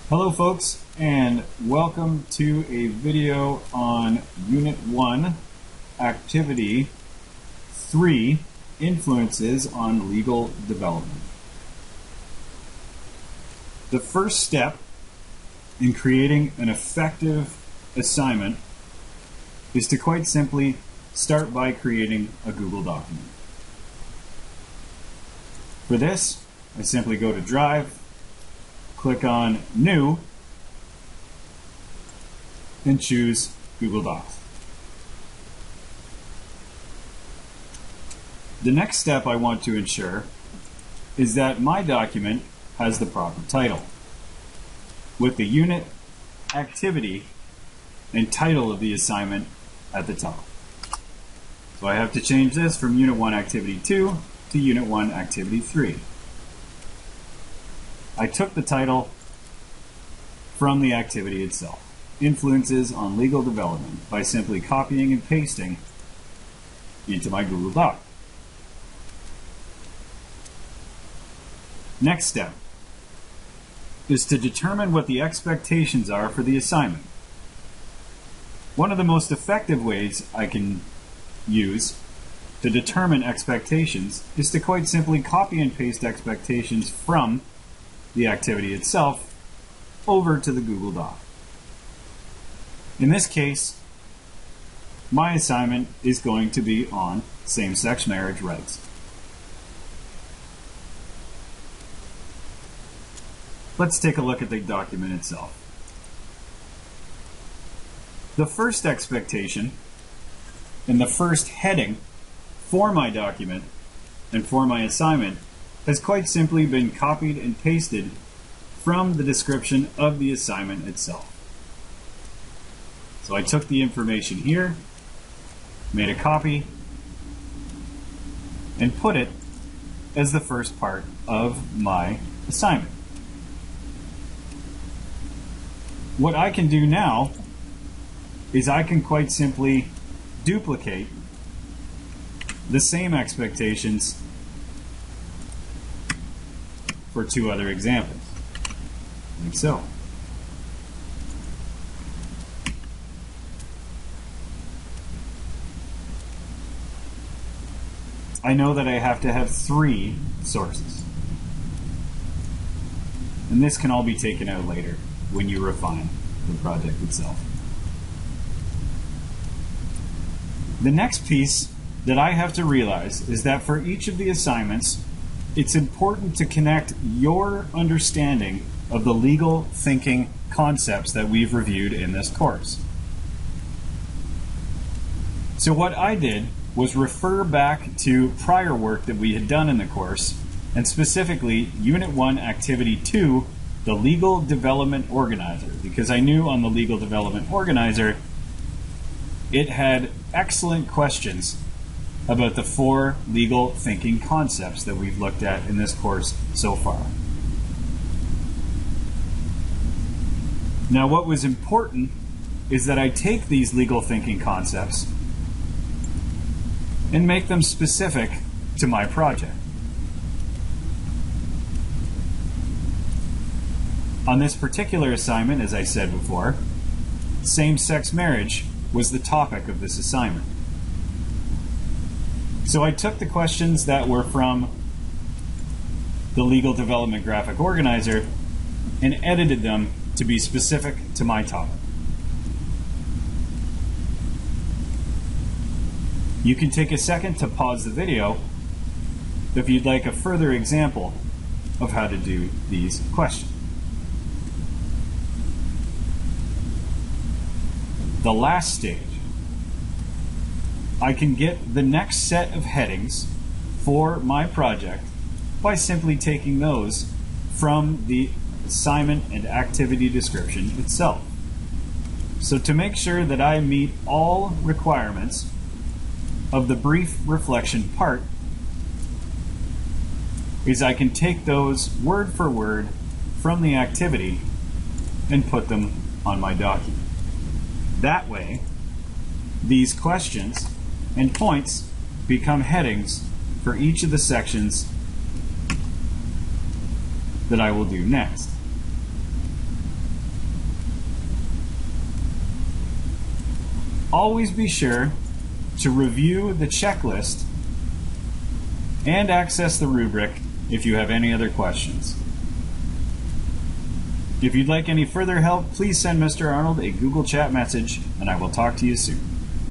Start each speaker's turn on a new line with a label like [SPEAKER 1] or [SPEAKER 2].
[SPEAKER 1] Hello folks, and welcome to a video on Unit 1, Activity 3, Influences on Legal Development. The first step in creating an effective assignment is to quite simply start by creating a Google document. For this, I simply go to Drive, click on New, and choose Google Docs. The next step I want to ensure is that my document has the proper title, with the unit, activity, and title of the assignment at the top. So I have to change this from Unit 1 Activity 2 to Unit 1 Activity 3. I took the title from the activity itself, Influences on Legal Development, by simply copying and pasting into my Google Doc. Next step is to determine what the expectations are for the assignment. One of the most effective ways I can use to determine expectations is to quite simply copy and paste expectations from the activity itself over to the Google Doc. In this case, my assignment is going to be on same-sex marriage rights. Let's take a look at the document itself. The first expectation and the first heading for my document and for my assignment has quite simply been copied and pasted from the description of the assignment itself. So I took the information here, made a copy, and put it as the first part of my assignment. What I can do now is I can quite simply duplicate the same expectations for two other examples, like so. I know that I have to have 3 sources, and this can all be taken out later when you refine the project itself. The next piece that I have to realize is that for each of the assignments, it's important to connect your understanding of the legal thinking concepts that we've reviewed in this course. So what I did was refer back to prior work that we had done in the course, and specifically Unit 1 Activity 2, the Legal Development Organizer, because I knew on the Legal Development Organizer it had excellent questions about the 4 legal thinking concepts that we've looked at in this course so far. Now, what was important is that I take these legal thinking concepts and make them specific to my project. On this particular assignment, as I said before, same-sex marriage was the topic of this assignment. So I took the questions that were from the Legal Development Graphic Organizer and edited them to be specific to my topic. You can take a second to pause the video if you'd like a further example of how to do these questions. The last stage, I can get the next set of headings for my project by simply taking those from the assignment and activity description itself. So to make sure that I meet all requirements of the brief reflection part is I can take those word for word from the activity and put them on my document. That way, these questions and points become headings for each of the sections that I will do next. Always be sure to review the checklist and access the rubric if you have any other questions. If you'd like any further help, please send Mr. Arnold a Google Chat message, and I will talk to you soon.